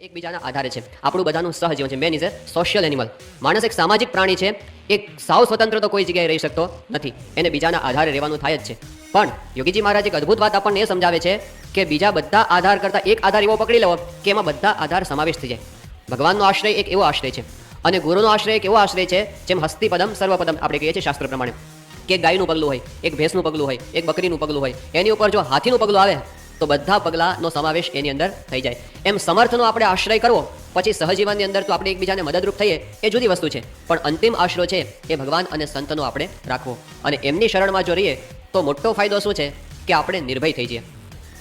એકબીજાના આધારે છે. આપણું બધાનું સહજીવન છે. Main is A social animal. માણસ એક સામાજિક પ્રાણી છે. એક સાવ સ્વતંત્ર તો કોઈ જગ્યાએ રહી શકતો નથી. એને બીજાના આધારે રહેવાનું થાય જ છે. પણ યોગીજી મહારાજ એક અદ્ભુત વાત આપણને એ સમજાવે છે કે બીજા બધા આધાર કરતાં એક આધાર એવો પકડી લેવો કે એમાં બધા આધાર સમાવેશ થઈ જાય. ભગવાનનો આશ્રય એક એવો આશ્રય છે અને ગુરુનો આશ્રય એક એવો આશ્રય છે જેમ હસ્તિપદમ સર્વપદમ આપણે કહીએ છીએ શાસ્ત્ર પ્રમાણે કે ગાયનું પગલું હોય, એક ભેંસનું પગલું હોય, એક બકરીનું પગલું હોય, એની ઉપર જો હાથીનું પગલું આવે તો બધા પગલાંનો સમાવેશ એની અંદર થઈ જાય. એમ સમર્થનો આપણે આશ્રય કરવો, પછી સહજીવનની અંદર તો આપણે એકબીજાને મદદરૂપ થઈએ એ જુદી વસ્તુ છે, પણ અંતિમ આશરો છે એ ભગવાન અને સંતનો આપણે રાખવો અને એમની શરણમાં જો રહીએ તો મોટો ફાયદો શું છે કે આપણે નિર્ભય થઈ જઈએ.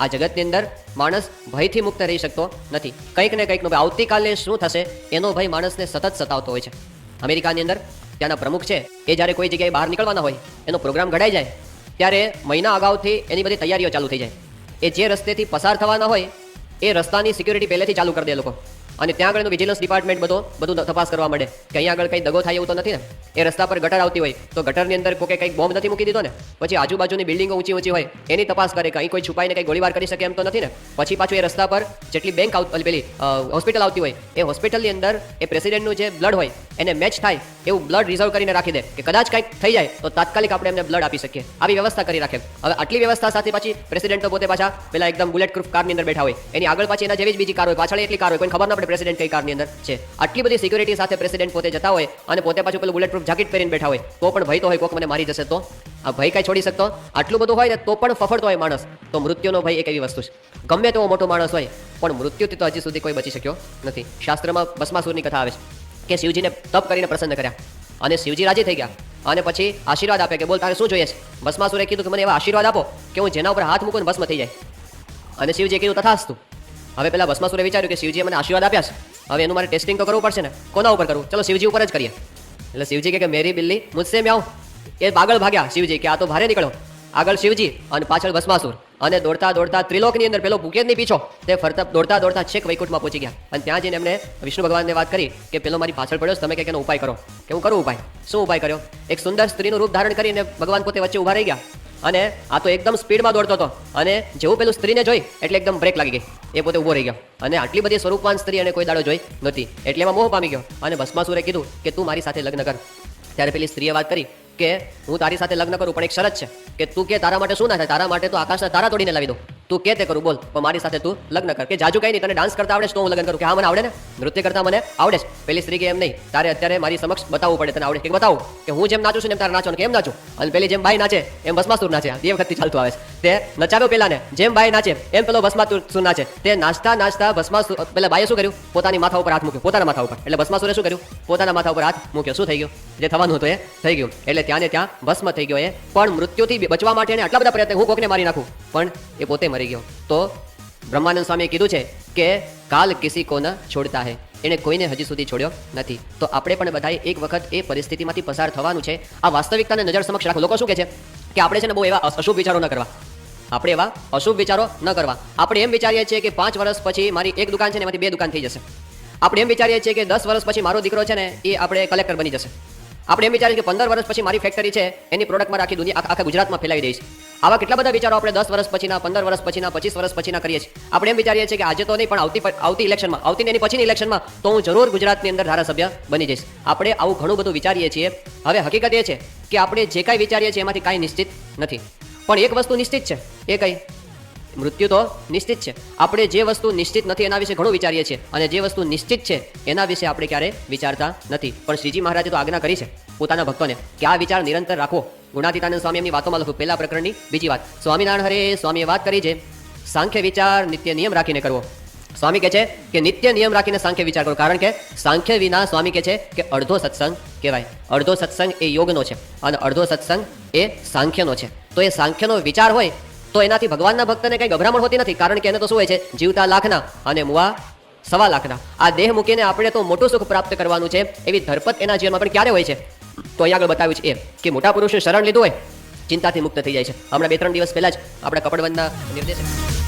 આ જગતની અંદર માણસ ભયથી મુક્ત રહી શકતો નથી. કંઈક ને કંઈકનો ભય, આવતીકાલે શું થશે એનો ભય માણસને સતત સતાવતો હોય છે. અમેરિકાની અંદર ત્યાંના પ્રમુખ છે એ જ્યારે કોઈ જગ્યાએ બહાર નીકળવાના હોય, એનો પ્રોગ્રામ ઘડાઈ જાય ત્યારે મહિના અગાઉથી એની બધી તૈયારીઓ ચાલુ થઈ જાય. એ જે રસ્તેથી પસાર થવાના હોય એ રસ્તાની સિક્યુરિટી પહેલેથી ચાલુ કરી દે લોકો, અને ત્યાં આગળનું વિજિલન્સ ડિપાર્ટમેન્ટ બધું તપાસ કરવા માંડે કે અહીંયા આગળ કંઈ દગો થાય એવું તો નથી ને. એ રસ્તા પર ગટર આવતી હોય તો ગટરની અંદર કોઈ કંઈક બોમ્બ નથી મૂકી દીધો ને. પછી આજુબાજુની બિલ્ડિંગો ઊંચી ઊંચી હોય એની તપાસ કરે કે અહીં કોઈ છુપાઈને કંઈ ગોળીબાર કરી શકે એમ તો નથી ને. પછી પાછું એ રસ્તા પર જેટલી બેંક પેલી હોસ્પિટલ આવતી હોય એ હોસ્પિટલની અંદર એ પ્રેસિડેન્ટનું જે બ્લડ હોય એને મેચ થાય એવું બ્લડ રિઝર્વ કરીને રાખી દે કે કદાચ કંઈક થઈ જાય તો તાત્કાલિક આપણે એમને બ્લડ આપી શકીએ. આવી વ્યવસ્થા કરી રાખે. હવે આટલી વ્યવસ્થા સાથે પછી પ્રેસિડેન્ટ તો પોતે પાછા પેલા એકદમ બુલેટ પ્રૂફ કારની અંદર બેઠા હોય, એની આગળ પાછી એના જેવી જ બીજી કાર હોય, પાછળ એટલી કાર હોય, કોઈ ખબર ના પડે પ્રેસિડેન્ટ કઈ કારની અંદર છે. આટલી બધી સિક્યુરિટી સાથે પ્રેસિડેન્ટ પોતે જતા હોય અને પોતે પાછું પેલું બુલેટ પ્રૂફ જાકેટ પહેરીને બેઠા હોય તો પણ ભય તો હોય કોક મને મારી જશે તો. આ ભય કાંઈ છોડી શકતો. આટલું બધું હોય ને તો પણ ફફડતો હોય માણસ. તો મૃત્યુનો ભય એક એવી વસ્તુ છે. ગમે તેવો મોટો માણસ હોય પણ મૃત્યુથી તો હજી સુધી કોઈ બચી શક્યો નથી. શાસ્ત્રમાં ભસ્માસુરની કથા આવે છે કે શિવજીને તપ કરીને પ્રસન્ન કર્યા અને શિવજી રાજી થઈ ગયા અને પછી આશીર્વાદ આપે કે બોલ તારે શું જોઈએ છે. ભસ્માસુરે કીધું કે મને એવા આશીર્વાદ આપો કે હું જેના ઉપર હાથ મૂકું ભસ્મ થઈ જાય. અને શિવજીએ કીધું તથાસ્તુ. હવે પેલા ભસ્માસુરે વિચાર્યું કે શિવજીએ મને આશીર્વાદ આપ્યા છે, હવે એનું મારે ટેસ્ટિંગ તો કરવું પડશે ને. કોના ઉપર કરવું? ચલો શિવજી ઉપર જ કરીએ. એટલે શિવજી કે મેરી બિલ્લી મુझसे म्याऊं. એ આગળ ભાગ્યા શિવજી કે આ તો ભારે નીકળો. આગળ શિવજી અને પાછળ ભસ્માસુર, અને દોડતા દોડતા ત્રિલોકની અંદર પેલો ભૂકેદની પીછો તે ફરતા દોડતા દોડતા છેક વૈકુંઠમાં પહોંચી ગયા. અને ત્યાં જઈને એમણે વિષ્ણુ ભગવાનને વાત કરી કે પેલો મારી પાછળ પડ્યો છે, તમે કંઈક એનો ઉપાય કરો. કે હું કરું ઉપાય? શું ઉપાય કર્યો? એક સુંદર સ્ત્રીનું રૂપ ધારણ કરીને ભગવાન પોતે વચ્ચે ઊભા રહી ગયા અને આ તો એકદમ સ્પીડમાં દોડતો હતો અને જેવું પેલું સ્ત્રીને જોઈ એટલે એકદમ બ્રેક લાગી ગઈ. એ પોતે ઊભો રહી ગયો અને આટલી બધી સ્વરૂપવાન સ્ત્રી એને કોઈ દાડો જોઈ નથી એટલે એમાં મોહ પામી ગયો. અને ભસ્માસુરે કીધું કે તું મારી સાથે લગ્ન કર. ત્યારે પેલી સ્ત્રીએ વાત કરી કે હું તારી સાથે લગ્ન કરું પણ એક શરત છે કે તું કે તારા માટે શું ના થાય, તારા માટે તો આકાશના તારા તોડીને લાવી દઉં, તું કે તે કરું બોલ, પણ મારી સાથે તું લગ્ન કર. કે જાજુ કઈ નહીં, તને ડાન્સ કરતા આવડે તો હું લગ્ન કરું. કે હા મને આવડે ને, નૃત્ય કરતા મને આવડે છે. પેલી સ્ત્રી કે એમ નહીં, તારે અત્યારે મારી સમક્ષ બતાવવું પડે તને આવડે. કે બતાવું કે હું જેમ નાચું છું એમ તારે નાચો. કે એમ નાચું. અને પેલી જેમ બાઈ નાચે એમ ભસ્માસુર નાચે. બે વખતથી ચાલતું આવે છે. તે નચાવ્યો પેલાને, જેમ બાઈ નાચે એમ પેલો ભસ્માસુર નાચે. તે નાચતા નાચતા ભસ્માસુર પેલા બાઈએ શું કર્યું? પોતાની માથા ઉપર હાથ મૂક્યો, પોતાના માથા ઉપર. એટલે ભસ્માસુરે શું કર્યું? પોતાના માથા ઉપર હાથ મૂક્યો. શું થઈ ગયું? જે થવાનું હતું એ થઈ ગયું. એટલે ત્યાં ને ત્યાં ભસ્મ થઈ ગયો. એ પણ મૃત્યુથી બચવા માટે આટલા બધા પ્રયત્ન, હું કોકને મારી નાખું, પણ એ પોતે મરી ગયો. તો બ્રહ્માનંદ સ્વામીએ કીધું છે કે કાલ કિસી કો ન છોડતા હૈ. એને કોઈને હજી સુધી છોડ્યો નથી. તો આપણે પણ બધાએ એક વખત એ પરિસ્થિતિમાંથી પસાર થવાનું છે. આ વાસ્તવિકતાને નજર સમક્ષ રાખો. લોકો શું કહે છે કે આપણે છે ને બહુ એવા અશુભ વિચારો ન કરવા. આપણે એવા અશુભ વિચારો ન કરવા. આપણે એમ વિચારીએ છીએ કે 5 વર્ષ પછી મારી એક દુકાન છે ને એમાંથી 2 દુકાન થઈ જશે. આપણે એમ વિચારીએ છીએ કે 10 વર્ષ પછી મારો દીકરો છે ને એ આપણે કલેક્ટર બની જશે. આપણે એમ વિચારીએ કે 15 વર્ષ પછી મારી ફેક્ટરી છે એની પ્રોડક્ટમાં આખી દુનિયા આખા ગુજરાતમાં ફેલાવી દઈશ. આવા કેટલા બધા વિચારો આપણે 10 વર્ષ પછીના, 15 વર્ષ પછીના, 25 વર્ષ પછીના કરીએ છીએ. આપણે એમ વિચારીએ છીએ કે આજે તો નહીં પણ આવતી ઇલેક્શનમાં, આવતી એની પછીની ઇલેક્શનમાં તો હું જરૂર ગુજરાતની અંદર ધારાસભ્ય બની જઈશ. આપણે આવું ઘણું બધું વિચારીએ છીએ. હવે હકીકત એ છે કે આપણે જે કાંઈ વિચારીએ છીએ એમાંથી કાંઈ નિશ્ચિત નથી. પણ એક વસ્તુ નિશ્ચિત છે. એ કઈ? મૃત્યુ તો નિશ્ચિત છે. આપણે જે વસ્તુ નિશ્ચિત નથી એના વિશે ઘણું વિચારીએ છીએ અને જે વસ્તુ નિશ્ચિત છે એના વિશે આપણે ક્યારેય વિચારતા નથી. પણ શ્રીજી મહારાજે તો આજ્ઞા કરી છે પોતાના ભક્તોને કે આ વિચાર નિરંતર રાખવો. ગુણાતીતાનંદ સ્વામી એમની વાતોમાં લખ્યું, પહેલા પ્રકરણની બીજી વાત. સ્વામિનારાયણ હરે સ્વામીએ વાત કરી છે સાંખ્ય વિચાર નિત્ય નિયમ રાખીને કરવો. સ્વામી કહે છે કે નિત્ય નિયમ રાખીને સાંખ્ય વિચાર કરો. કારણ કે સાંખ્ય વિના સ્વામી કહે છે કે અડધો સત્સંગ કહેવાય. અડધો સત્સંગ એ યોગનો છે અને અડધો સત્સંગ એ સાંખ્યનો છે. તો એ સાંખ્યનો વિચાર હોય તો એનાથી ભગવાનના ભક્તને કંઈ ગભરામણ હોતી નથી. કારણ કે એને તો શું હોય છે? જીવતા લાખના અને મુવા 1.25 લાખના. આ દેહ મૂકીને આપણે તો મોટું સુખ પ્રાપ્ત કરવાનું છે એવી ધરપત એના જીવનમાં પણ ક્યારે હોય છે? તો અહીંયા આગળ બતાવ્યું છે એ કે મોટા પુરુષને શરણ લીધું હોય ચિંતાથી મુક્ત થઈ જાય છે. હમણાં 2-3 દિવસ પહેલા જ આપણા કપડવંદના નિર્દેશક